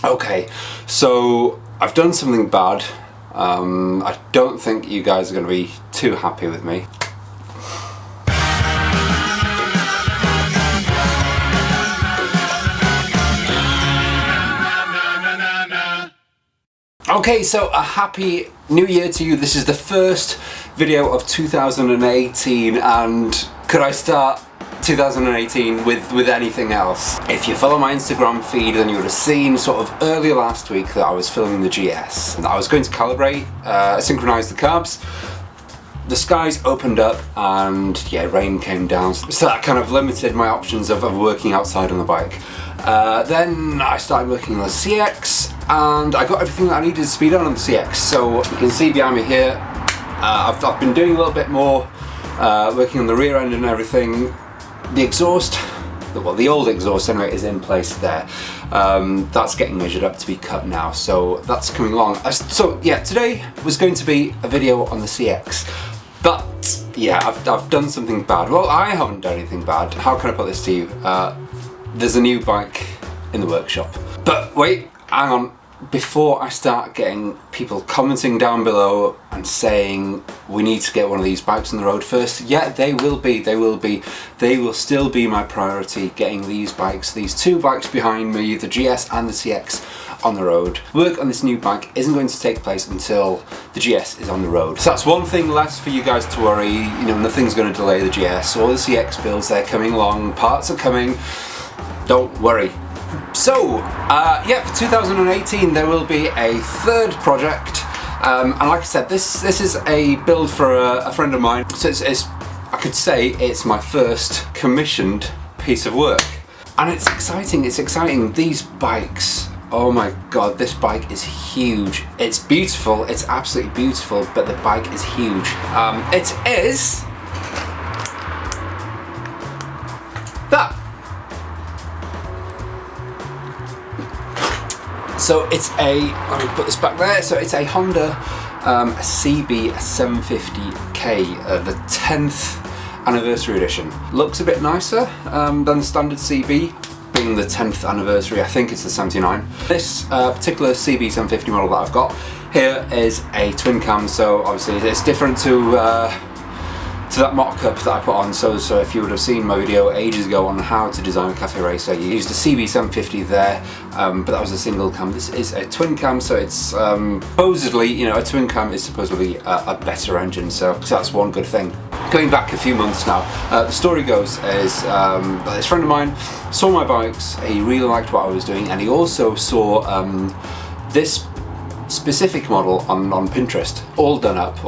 Okay, so I've done something bad. I don't think you guys are going to be too happy with me. Okay, so a happy new year to you. This is the first video of 2018, and could I start 2018 with anything else? If you follow my Instagram feed, then you would have seen sort of earlier last week that I was filming the GS. I was going to calibrate, synchronize the carbs. The skies opened up and yeah, rain came down, so that kind of limited my options of working outside on the bike. Then I started working on the CX, and I got everything that I needed to speed on the CX. So you can see behind me here, I've been doing a little bit more, working on the rear end and everything. The exhaust, well, the old exhaust anyway, is in place there. That's getting measured up to be cut now, so that's coming along. So yeah, today was going to be a video on the CX, but yeah, I've done something bad. Well, I haven't done anything bad. How can I put this to you? There's a new bike in the workshop. But wait, hang on. Before I start getting people commenting down below and saying we need to get one of these bikes on the road first, yeah, they will still be my priority, getting these bikes, these two bikes behind me, the GS and the CX, on the road. Work on this new bike isn't going to take place until the GS is on the road. So that's one thing less for you guys to worry. You know, nothing's going to delay the GS or the CX builds. They're coming along, parts are coming, don't worry. So, yeah, for 2018 there will be a third project, and like I said, this is a build for a friend of mine, so it's I could say it's my first commissioned piece of work, and it's exciting. These bikes, oh my god, this bike is huge. It's beautiful, it's absolutely beautiful, but the bike is huge. It is that. So it's let me put this back there, so it's a Honda CB750K, the 10th anniversary edition. Looks a bit nicer than the standard CB, being the 10th anniversary. I think it's the 79. This particular CB750 model that I've got here is a twin cam, so obviously it's different to that mock-up that I put on. So if you would have seen my video ages ago on how to design a Cafe Racer, you used a CB750 there, but that was a single cam. This is a twin cam, so it's supposedly, you know, a twin cam is supposedly a better engine, so that's one good thing. Going back a few months now, the story goes is this friend of mine saw my bikes, he really liked what I was doing, and he also saw this specific model on Pinterest, all done up,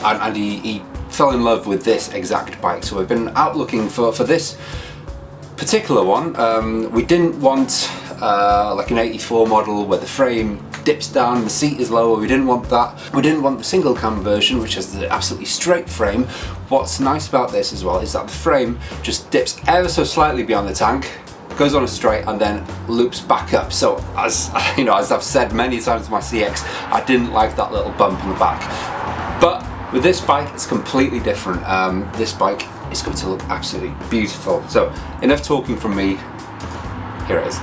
and he fell in love with this exact bike. So we've been out looking for this particular one. We didn't want like an 84 model where the frame dips down, the seat is lower. We didn't want that. We didn't want the single cam version, which has the absolutely straight frame. What's nice about this as well is that the frame just dips ever so slightly beyond the tank, goes on a straight, and then loops back up. So as you know, as I've said many times with my CX, I didn't like that little bump in the back. But with this bike, it's completely different. This bike is going to look absolutely beautiful. So, enough talking from me. Here it is.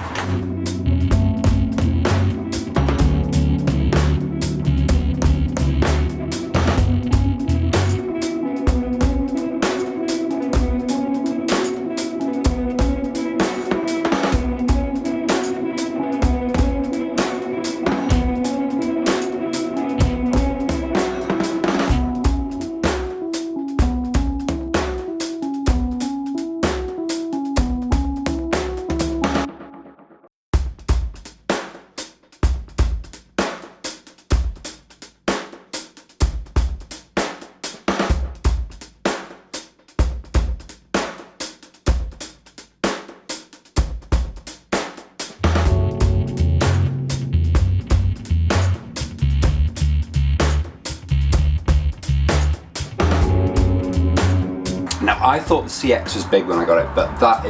Now, I thought the CX was big when I got it, but that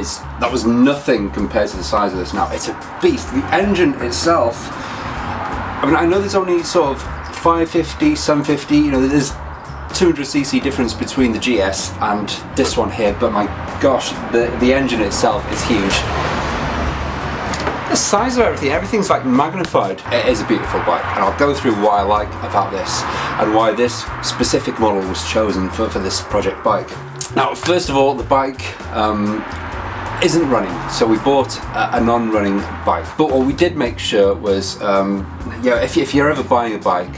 was nothing compared to the size of this now. It's a beast. The engine itself, I mean, I know there's only sort of 550, 750, you know, there's 200cc difference between the GS and this one here, but my gosh, the engine itself is huge. the size of everything's like magnified. It is a beautiful bike, and I'll go through what I like about this and why this specific model was chosen for this project bike. Now, first of all, the bike isn't running, so we bought a non-running bike. But what we did make sure was, if you're ever buying a bike,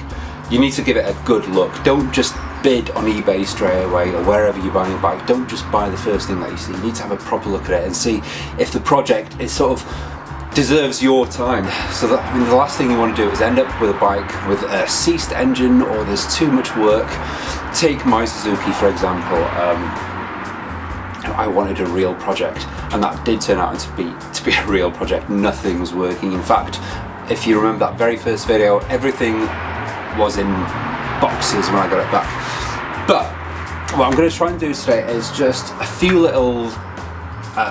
you need to give it a good look. Don't just bid on eBay straight away or wherever you're buying a bike. Don't just buy the first thing that you see. You need to have a proper look at it and see if the project is sort of deserves your time. So that, I mean, the last thing you want to do is end up with a bike with a ceased engine, or there's too much work. Take my Suzuki for example. I wanted a real project, and that did turn out to be a real project. Nothing was working. In fact, if you remember that very first video, everything was in boxes when I got it back. But what I'm going to try and do today is just a few little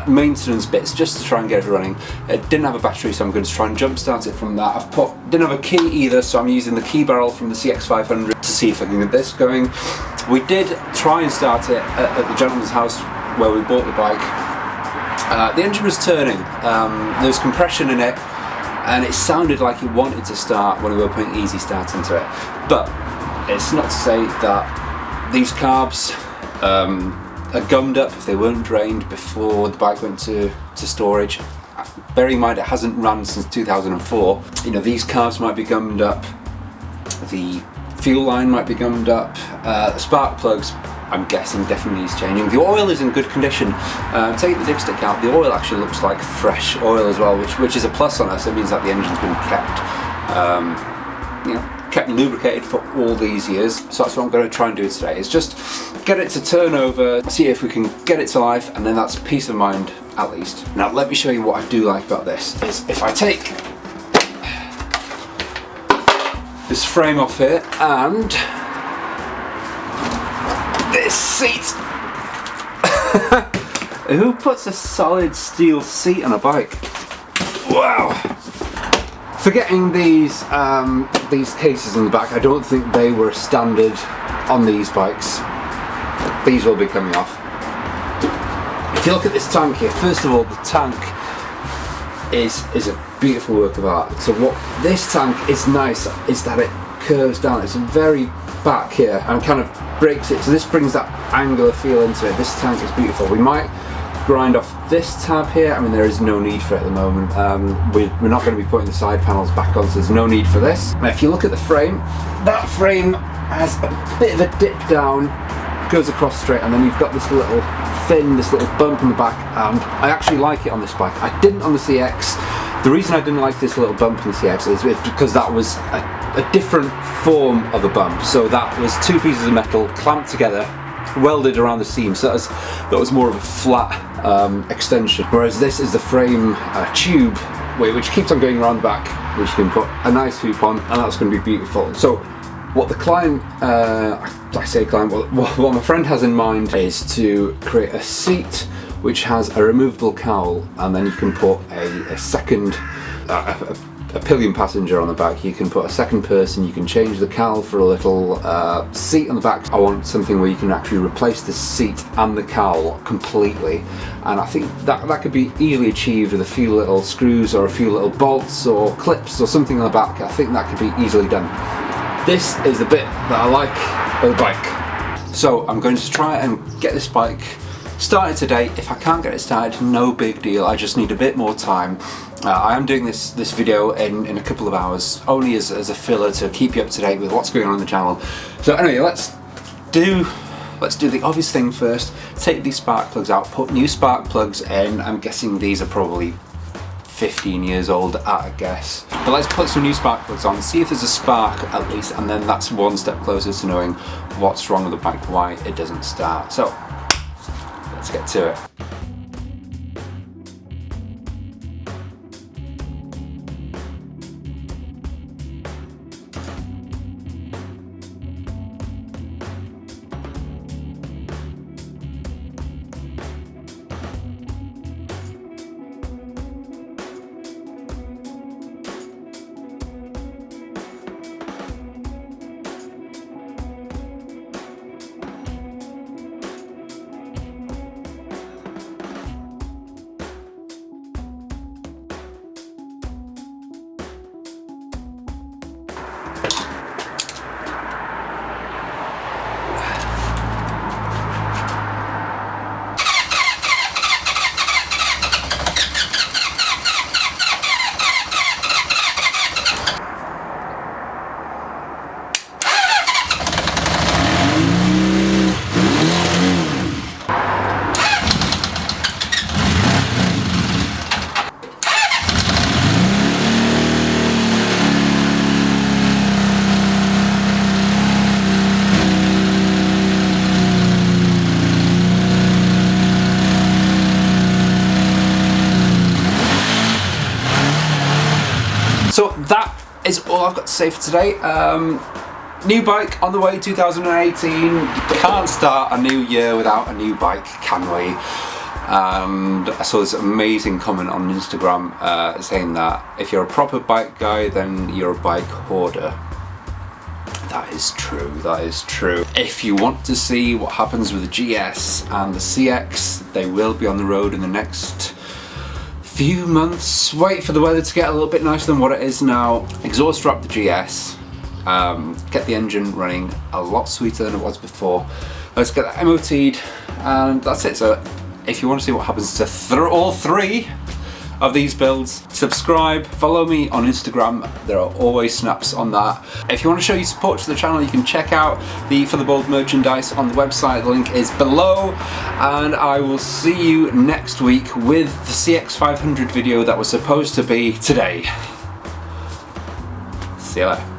maintenance bits just to try and get it running. It didn't have a battery, so I'm going to try and jump start it from that. Didn't have a key either, so I'm using the key barrel from the CX500 to see if I can get this going. We did try and start it at the gentleman's house where we bought the bike. The engine was turning, there was compression in it, and it sounded like it wanted to start when we were putting easy start into it. But it's not to say that these carbs are gummed up if they weren't drained before the bike went to storage. Bearing in mind it hasn't run since 2004, you know, these carbs might be gummed up, the fuel line might be gummed up, the spark plugs, I'm guessing, definitely needs changing. The oil is in good condition. Take the dipstick out, the oil actually looks like fresh oil as well, which is a plus on us. It means that the engine's been kept lubricated for all these years. So that's what I'm going to try and do today, is just get it to turn over, see if we can get it to life, and then that's peace of mind at least. Now let me show you what I do like about this. Is if I take this frame off here and this seat. Who puts a solid steel seat on a bike? Wow. Forgetting these cases in the back, I don't think they were standard on these bikes. These will be coming off. If you look at this tank here, first of all, the tank is a beautiful work of art. So what this tank is nice is that it curves down. It's very back here and kind of breaks it, so this brings that angular feel into it. This tank is beautiful. We might grind off this tab here. I mean, there is no need for it at the moment. We're not going to be putting the side panels back on, so there's no need for this. Now if you look at the frame, that frame has a bit of a dip down, goes across straight, and then you've got this little bump in the back, and I actually like it on this bike. I didn't on the CX. The reason I didn't like this little bump in the CX is because that was a different form of a bump. So that was two pieces of metal clamped together, welded around the seam. So that was more of a flat extension. Whereas this is the frame tube, which keeps on going around the back, which you can put a nice hoop on, and that's going to be beautiful. So what the client, what my friend has in mind is to create a seat which has a removable cowl, and then you can put a second, a pillion passenger on the back. You can put a second person, you can change the cowl for a little seat on the back. I want something where you can actually replace the seat and the cowl completely, and I think that could be easily achieved with a few little screws or a few little bolts or clips or something on the back. I think that could be easily done. This is the bit that I like of the bike. So I'm going to try and get this bike started today. If I can't get it started, no big deal. I just need a bit more time. I am doing this video in a couple of hours, only as a filler to keep you up to date with what's going on the channel. So anyway, let's do the obvious thing first. Take these spark plugs out, put new spark plugs in. I'm guessing these are probably 15 years old at a guess. But let's put some new spark plugs on, see if there's a spark at least, and then that's one step closer to knowing what's wrong with the bike, why it doesn't start. So let's get to it. So that is all I've got to say for today. New bike on the way, 2018. Can't start a new year without a new bike, can we? And I saw this amazing comment on Instagram saying that if you're a proper bike guy, then you're a bike hoarder. That is true, that is true. If you want to see what happens with the GS and the CX, they will be on the road in the next few months. Wait for the weather to get a little bit nicer than what it is now. Exhaust wrap the GS, get the engine running a lot sweeter than it was before. Let's get that MOT'd, and that's it. So if you want to see what happens to all three of these builds, subscribe, follow me on Instagram, there are always snaps on that. If you want to show your support to the channel, you can check out the For The Bold merchandise on the website, the link is below, and I will see you next week with the CX500 video that was supposed to be today. See you later.